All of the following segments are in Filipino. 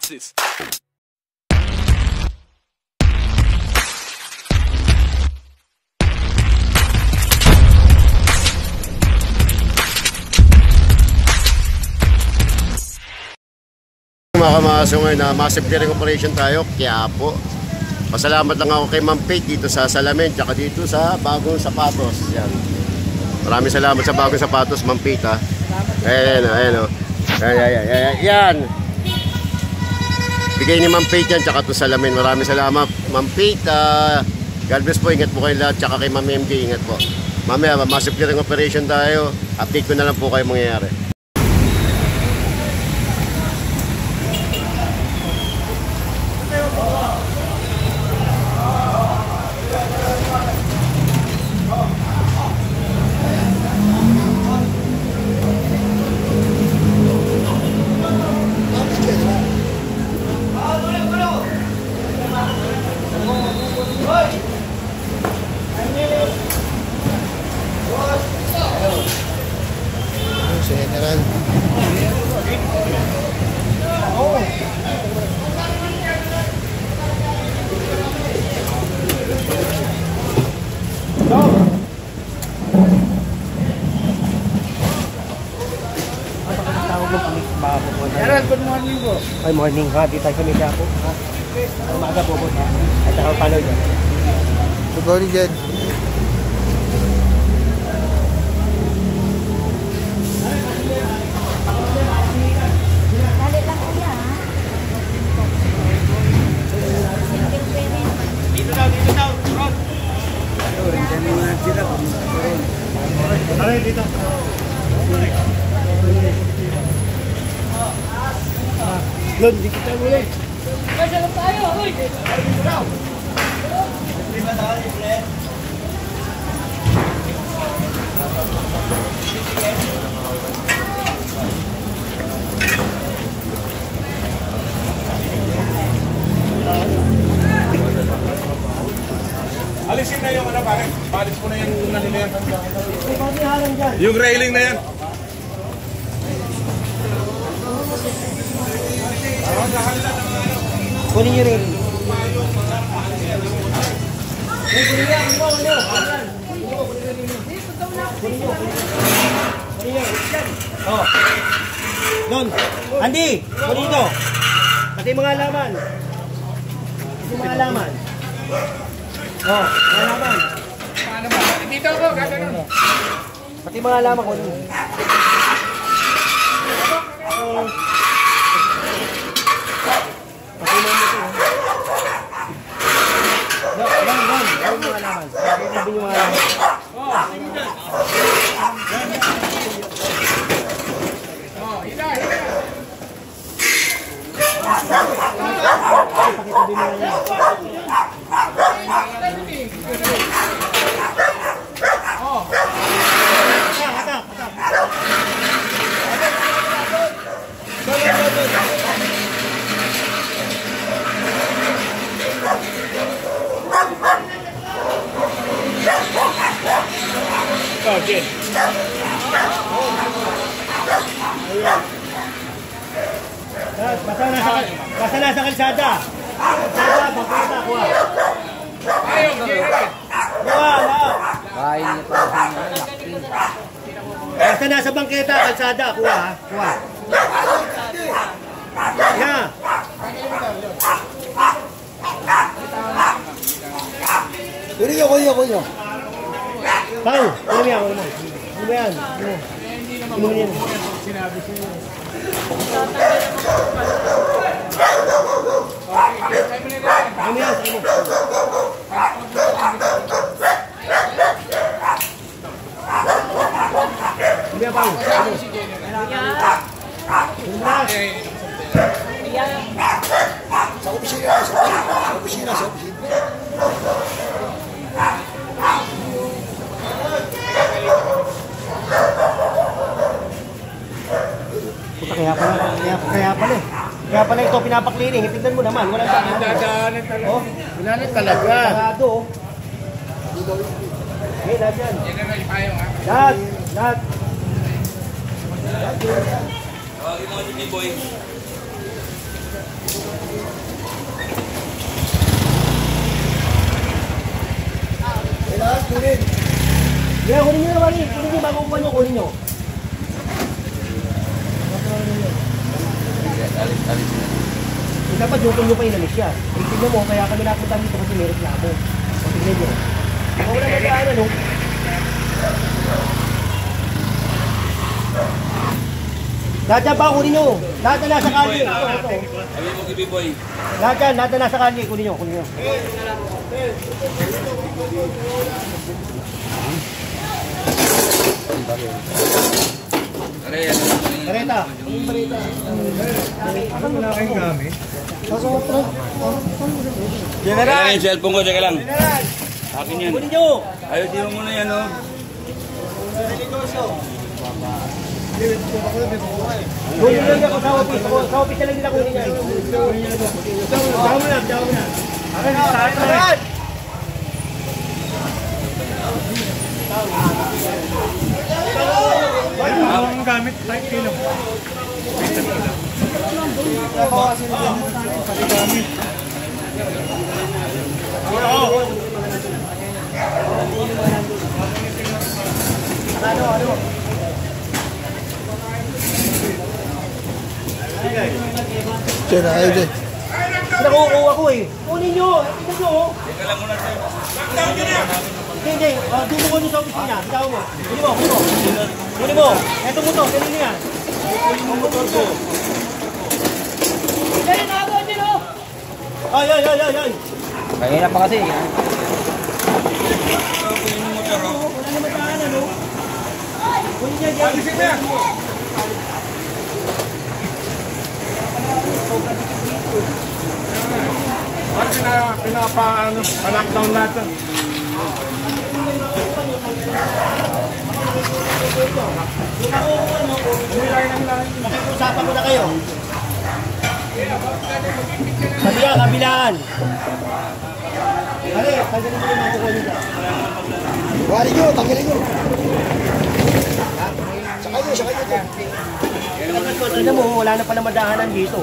this? Mga kamaso ngayon na massive clearing operation tayo, Quiapo. Pasalamat lang ako kay Ma'am Faith dito sa salamin, tsaka dito sa bagong sapatos. Yan. Maraming salamat sa bagong sapatos, Ma'am Faith, ha. Ayan o. Yan. Bigay ni Ma'am Faith yan, tsaka ito salamin. Maraming salamat, Ma'am Faith. God bless po, ingat po kayo lahat, tsaka kay Ma'am MD, ingat po. Mamaya, massive clearing operation tayo. Update ko na lang po kayo mangyayari. General. General, good morning po. Ay, morning ha. Di tayo sa media po. Umaga po po. At saka follow dyan. Good morning, Jen. Dito. Lon, di kita boleh. Masarap tayo, hoy. Alisin na yung ano pare. Palis mo na yung nalila yan. Yung railing na yan. Kunin nyo rin. Oh. Don, Andy, kunin ito. Pati mga laman. Pati mga laman. Oh, mga laman. Paano ba? Dito ako, gano'n. Pati mga laman ko. Pati mga ito. Don, mga laman. Sabi yung mga laman. Hila. Pakita din mga laman. Okay. Basta na sa kalsada. Kalsada, pagkita, kuha. Ayaw, General. Kuha, lahat. Kain niya pa sa laki. Basta na sa bangketa, kalsada, kuha, ha? Kuha. Yeah. Kuya. Pao, ano yan? Ano ba yan? Ano yan? Sinabi siya. Ano yan? Ano yan, Pao? Ano? Sa opisina. Kaya pala ito pinapaklining. Tingnan mo naman, walang Dadaanan talaga. Oh, dadaanan talaga. Sarado. Okay, lahat yan. General, payo ha. Lahat. Tawagin mo ni Boy. Kailangan kunin. Kaya kunin nyo naman eh. Kunin nyo, bago kuha nyo, kunin nyo. Dapat yung pa inalis siya. Tignan mo, kaya kami napunta dito kasi may reklamo. Tignan nyo. Kung wala magkaan, ano? Lahat yan pa, kunin nyo. Lahat na nasa kalye. Lahat yan, lahat na nasa kalye. Kunin nyo, kunin nyo. Kareta. General! Yung cellphone ko, teka lang. Akin yan. Kunin nyo. Ayusin mo muna yan, oh. Kunin nyo yan sa office. Sa office na lang nila kunin nyo. Diyaw mo na, diyaw mo na. Akin, tayo na rin. Ang gamit, 5 kilo. Diyan na kayo dyan. Nakukuha ko eh. Kunin nyo. Tignan nyo. Hindi. Dito ko nyo sa opisina. Bitaw mo. Kunin mo, kunin mo. Kunin mo. Eto mo to. Kunin nyo yan. Ang motor ko. Dali, nakagawa din oh. Ay. Kaya na pa kasi. Wala naman saan ano. Kunin nyo yan. Bakit pinapa-lockdown natin? Usapan ko na kayo. Kabilaan. Pare, tanggalin mo yung mga kukuha nyo. Wali nyo, tanggalin nyo. Sakay nyo. Tignan mo, wala na pala madahanan dito.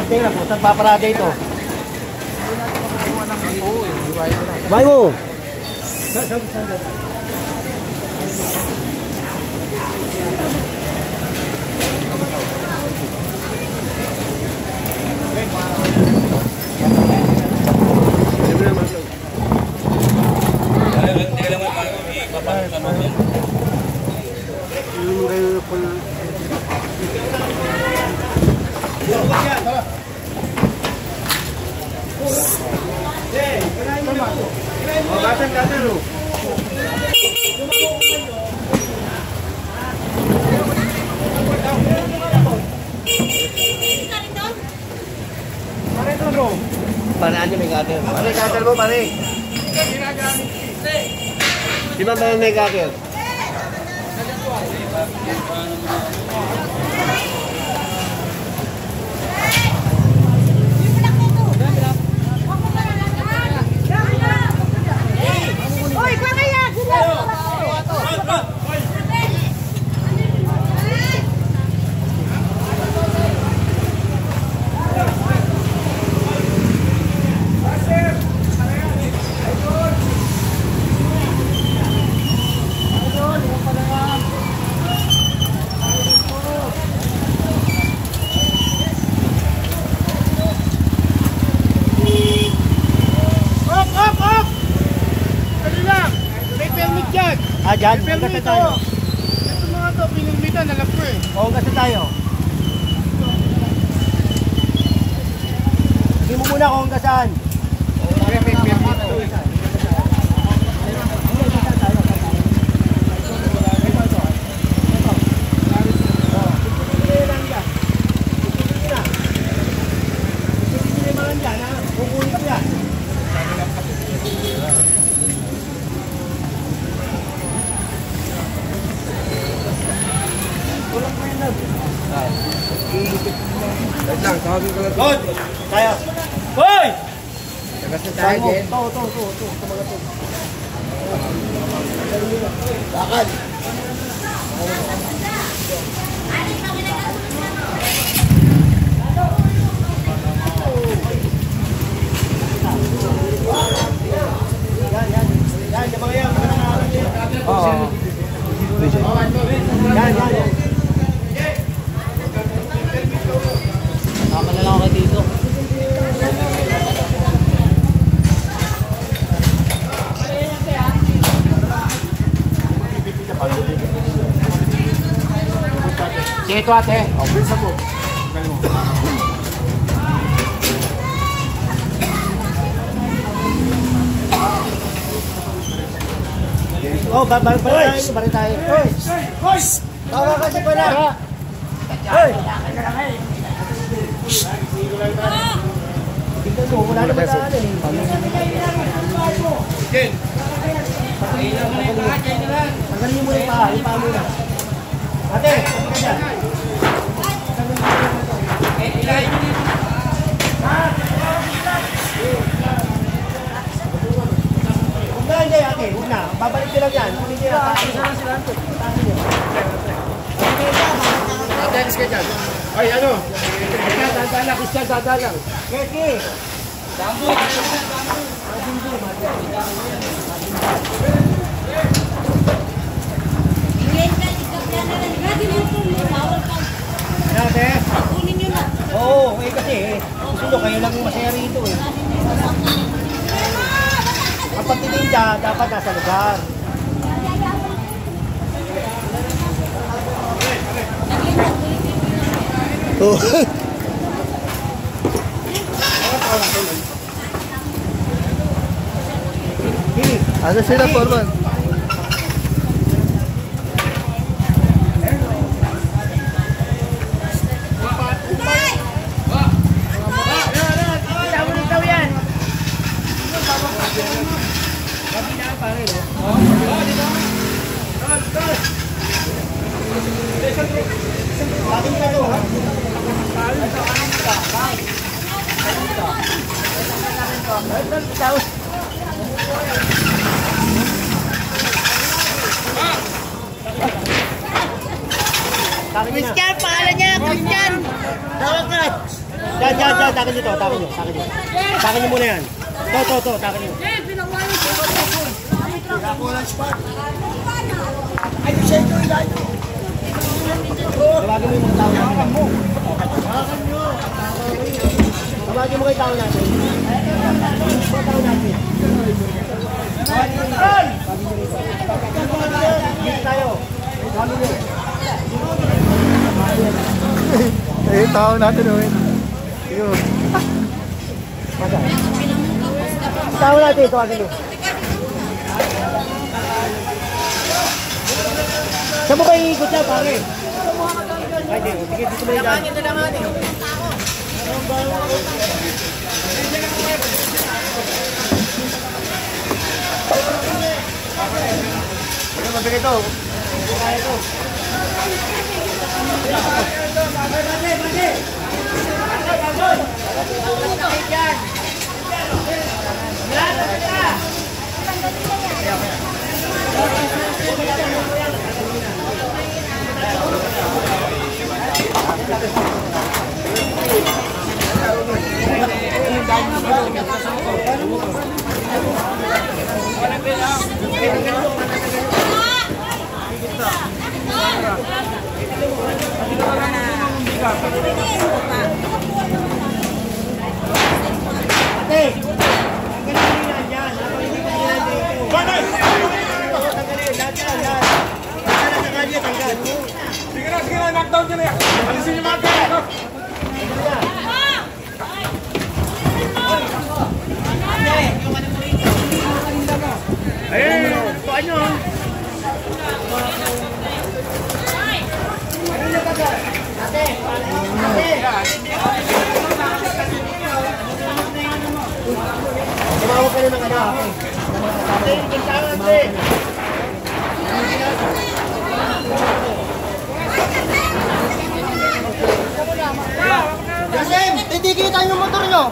Tingnan mo, saan paparada ito? Bay mo! Paraan niya may cutter. Pare, cutter mo, pare. Di ba may cutter? Uy, kaya! Dyan, kasi tayo. Ito mga to, pinagmitan, alam ko eh. Oo, kasi tayo. Hindi mo muna kung saan. Good! Tayo! Hoy! Tagas na tayo, Jen. Ito. Bakal. ito ate. O, bisa mo. Oh, balik tayo. Hoy! Tawa kasi pala. Hoy! Tingnan mo, wala naman daan eh. Jen. Tanggalin mo muna yung paa muna. Ate, ano ka dyan? Hindi, ate, huwag na. Babalik ko lang yan. Hindi na, tasin na sila. Tasin nyo. Ate, alis ka dyan. Ay, ano? Dadala, Christian, dadala. Keki! Ate? Oo, kasi gusto nyo, kayo lang masaya rito eh. Ang pagtitinda, dapat nasa lugar. Ano sila, Forman? Christian, pangalan niya, Christian. Diyan, takin nyo. Takin nyo muna yan. To, takin nyo. Tawagin mo yung mga tao natin. Tawagin mo kayo tao natin. Mga tao natin. Dito tayo. Tawagin nyo. Eh, tao natin, Owen. Yun. Tao natin, tawagin nyo. Saan mo kayo iikot niya, pare? Ay, di. Sige, dito mo yung daan. Ito, mabigay ito. Sige na, knockdown nyo na yan. Alisin yung mga kaya. Ayun, tuan nyo. Tumawag ka na ng ano. Kasi, hindi kita yung motor nyo.